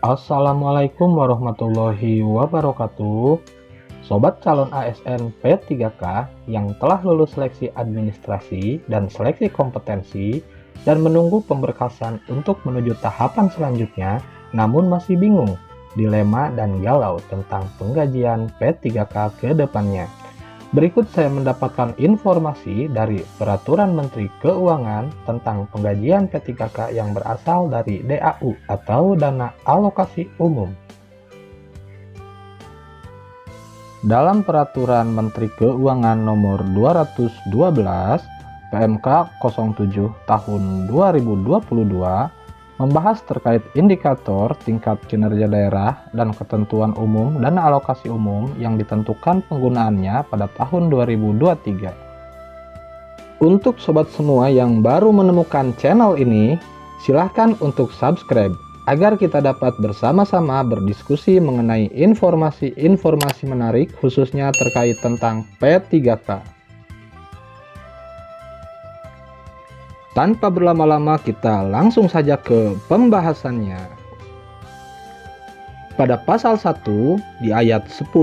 Assalamualaikum warahmatullahi wabarakatuh. Sobat calon ASN P3K yang telah lulus seleksi administrasi dan seleksi kompetensi dan menunggu pemberkasan untuk menuju tahapan selanjutnya, namun masih bingung, dilema dan galau tentang penggajian P3K ke depannya. Berikut saya mendapatkan informasi dari Peraturan Menteri Keuangan tentang penggajian P3K yang berasal dari DAU atau Dana Alokasi Umum. Dalam Peraturan Menteri Keuangan Nomor 212 PMK 07 Tahun 2022 membahas terkait indikator tingkat kinerja daerah dan ketentuan umum dana alokasi umum yang ditentukan penggunaannya pada tahun 2023. Untuk sobat semua yang baru menemukan channel ini, silahkan untuk subscribe agar kita dapat bersama-sama berdiskusi mengenai informasi-informasi menarik khususnya terkait tentang P3K. Tanpa berlama-lama kita langsung saja ke pembahasannya. Pada pasal 1 di ayat 10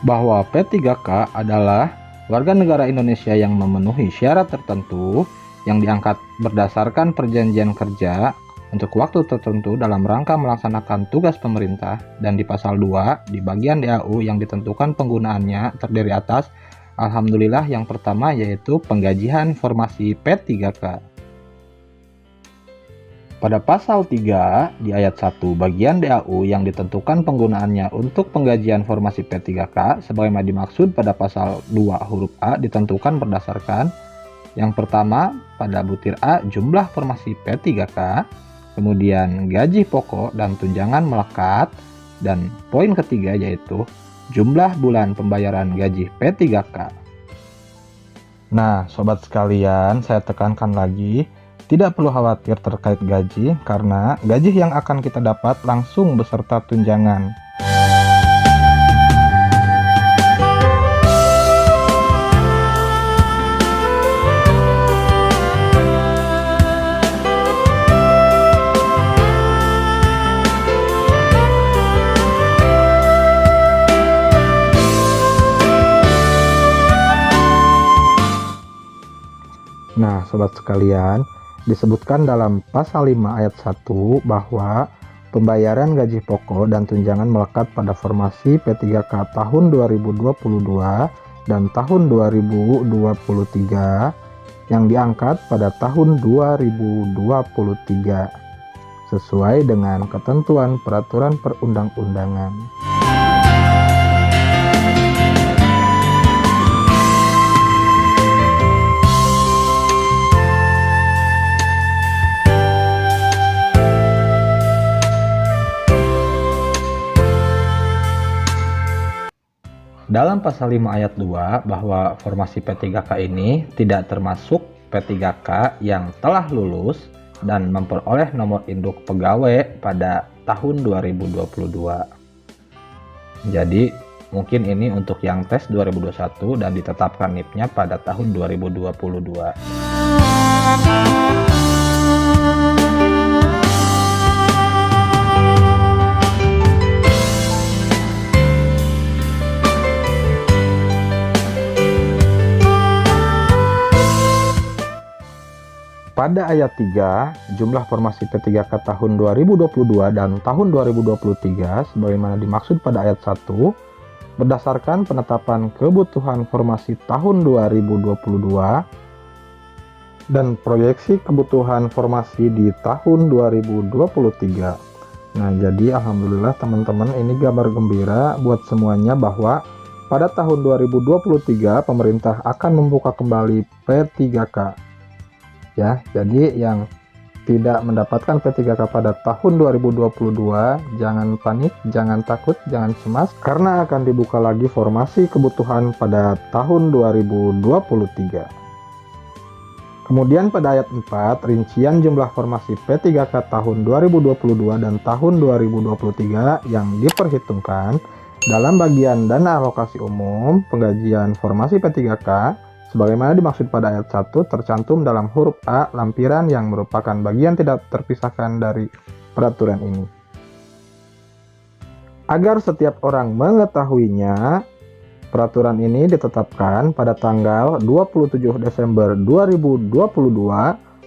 bahwa P3K adalah warga negara Indonesia yang memenuhi syarat tertentu yang diangkat berdasarkan perjanjian kerja untuk waktu tertentu dalam rangka melaksanakan tugas pemerintah, dan di pasal 2 di bagian DAU yang ditentukan penggunaannya terdiri atas alhamdulillah yang pertama yaitu penggajian formasi P3K. Pada pasal 3 di ayat 1 bagian DAU yang ditentukan penggunaannya untuk penggajian formasi P3K sebagaimana dimaksud pada pasal 2 huruf A ditentukan berdasarkan yang pertama pada butir A jumlah formasi P3K, kemudian gaji pokok dan tunjangan melekat, dan poin ketiga yaitu jumlah bulan pembayaran gaji P3K. Nah, sobat sekalian, saya tekankan lagi, tidak perlu khawatir terkait gaji karena gaji yang akan kita dapat langsung beserta tunjangan. Nah, sobat sekalian, disebutkan dalam pasal 5 ayat 1 bahwa pembayaran gaji pokok dan tunjangan melekat pada formasi P3K tahun 2022 dan tahun 2023 yang diangkat pada tahun 2023 sesuai dengan ketentuan peraturan perundang-undangan. Dalam pasal 5 ayat 2 bahwa formasi P3K ini tidak termasuk P3K yang telah lulus dan memperoleh nomor induk pegawai pada tahun 2022. Jadi mungkin ini untuk yang tes 2021 dan ditetapkan NIP-nya pada tahun 2022. Pada ayat 3, jumlah formasi P3K tahun 2022 dan tahun 2023 sebagaimana dimaksud pada ayat 1 berdasarkan penetapan kebutuhan formasi tahun 2022 dan proyeksi kebutuhan formasi di tahun 2023. Nah, jadi alhamdulillah teman-teman, ini kabar gembira buat semuanya bahwa pada tahun 2023 pemerintah akan membuka kembali P3K. Ya, jadi yang tidak mendapatkan P3K pada tahun 2022, jangan panik, jangan takut, jangan cemas, karena akan dibuka lagi formasi kebutuhan pada tahun 2023. Kemudian pada ayat 4, rincian jumlah formasi P3K tahun 2022 dan tahun 2023 yang diperhitungkan dalam bagian dana alokasi umum penggajian formasi P3K Sebagaimana dimaksud pada ayat 1 tercantum dalam huruf A lampiran yang merupakan bagian tidak terpisahkan dari peraturan ini. Agar setiap orang mengetahuinya, peraturan ini ditetapkan pada tanggal 27 Desember 2022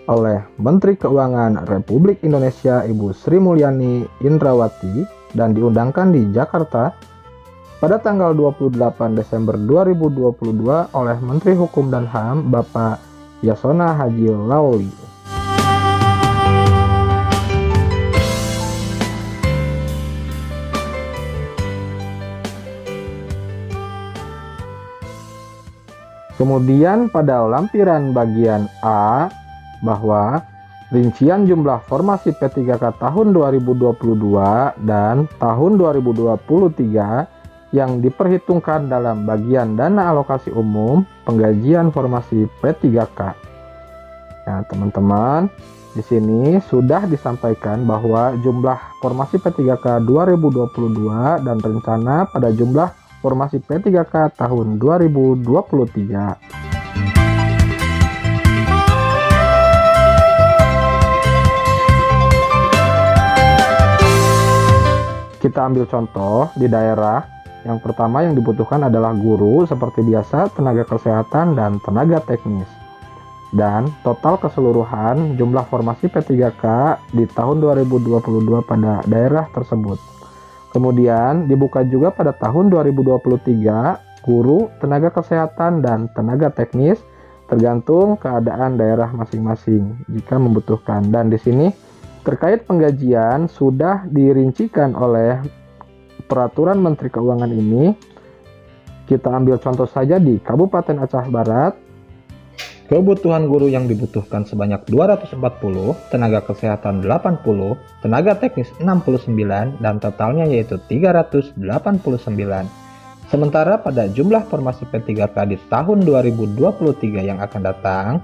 oleh Menteri Keuangan Republik Indonesia Ibu Sri Mulyani Indrawati dan diundangkan di Jakarta pada tanggal 28 Desember 2022 oleh Menteri Hukum dan HAM Bapak Yasona Haji Lawli. Kemudian pada lampiran bagian A bahwa rincian jumlah formasi P3K tahun 2022 dan tahun 2023 yang diperhitungkan dalam bagian dana alokasi umum penggajian formasi P3K. Nah, teman-teman, di sini sudah disampaikan bahwa jumlah formasi P3K 2022 dan rencana pada jumlah formasi P3K tahun 2023. Kita ambil contoh di daerah. Yang pertama yang dibutuhkan adalah guru seperti biasa, tenaga kesehatan, dan tenaga teknis. Dan total keseluruhan jumlah formasi P3K di tahun 2022 pada daerah tersebut. Kemudian dibuka juga pada tahun 2023 guru, tenaga kesehatan, dan tenaga teknis tergantung keadaan daerah masing-masing jika membutuhkan. Dan di sini terkait penggajian sudah dirincikan oleh Peraturan Menteri Keuangan ini. Kita ambil contoh saja di Kabupaten Aceh Barat. Kebutuhan guru yang dibutuhkan sebanyak 240, tenaga kesehatan 80, tenaga teknis 69, dan totalnya yaitu 389. Sementara pada jumlah formasi P3K di tahun 2023 yang akan datang,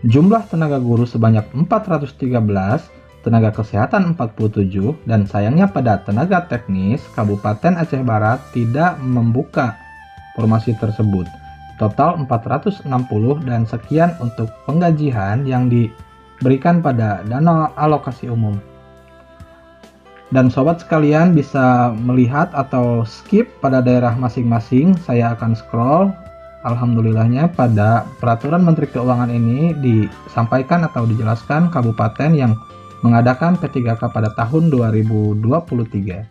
jumlah tenaga guru sebanyak 413, tenaga kesehatan 47, dan sayangnya pada tenaga teknis, Kabupaten Aceh Barat tidak membuka formasi tersebut. Total 460 dan sekian untuk penggajian yang diberikan pada dana alokasi umum. Dan sobat sekalian bisa melihat atau skip pada daerah masing-masing. Saya akan scroll. Alhamdulillahnya pada Peraturan Menteri Keuangan ini disampaikan atau dijelaskan kabupaten yang mengadakan P3K pada tahun 2023.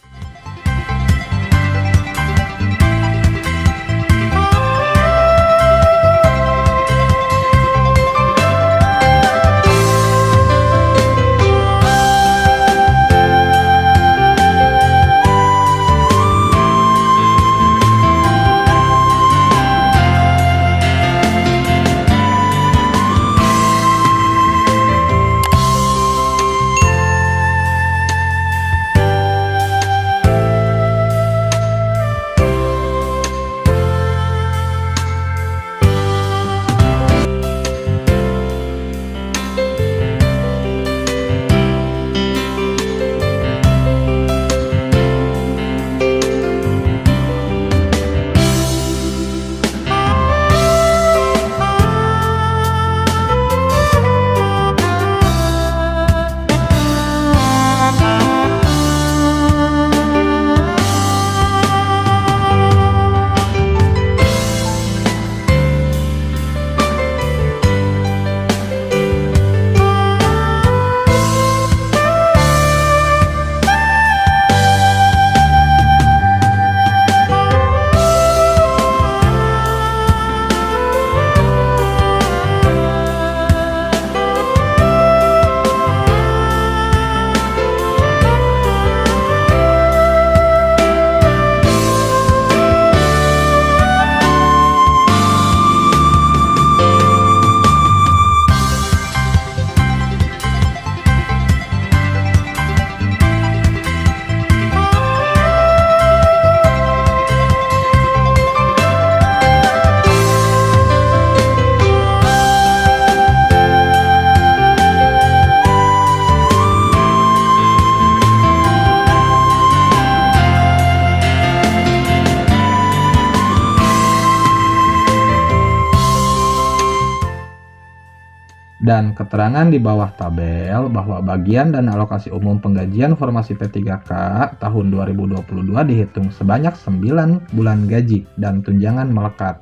Dan keterangan di bawah tabel bahwa bagian dana alokasi umum penggajian formasi P3K tahun 2022 dihitung sebanyak 9 bulan gaji dan tunjangan melekat.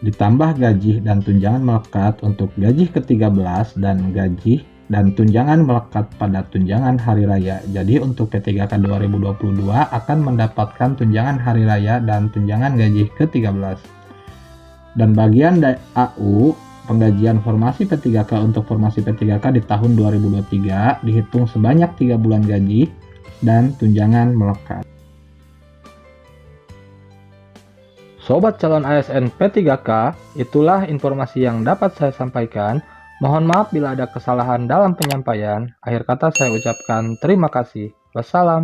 Ditambah gaji dan tunjangan melekat untuk gaji ke-13 dan gaji dan tunjangan melekat pada tunjangan hari raya. Jadi untuk P3K 2022 akan mendapatkan tunjangan hari raya dan tunjangan gaji ke-13. Dan bagian DAU penggajian formasi P3K untuk formasi P3K di tahun 2023 dihitung sebanyak 3 bulan gaji dan tunjangan melekat. Sobat calon ASN P3K, itulah informasi yang dapat saya sampaikan. Mohon maaf bila ada kesalahan dalam penyampaian. Akhir kata saya ucapkan terima kasih. Wassalam.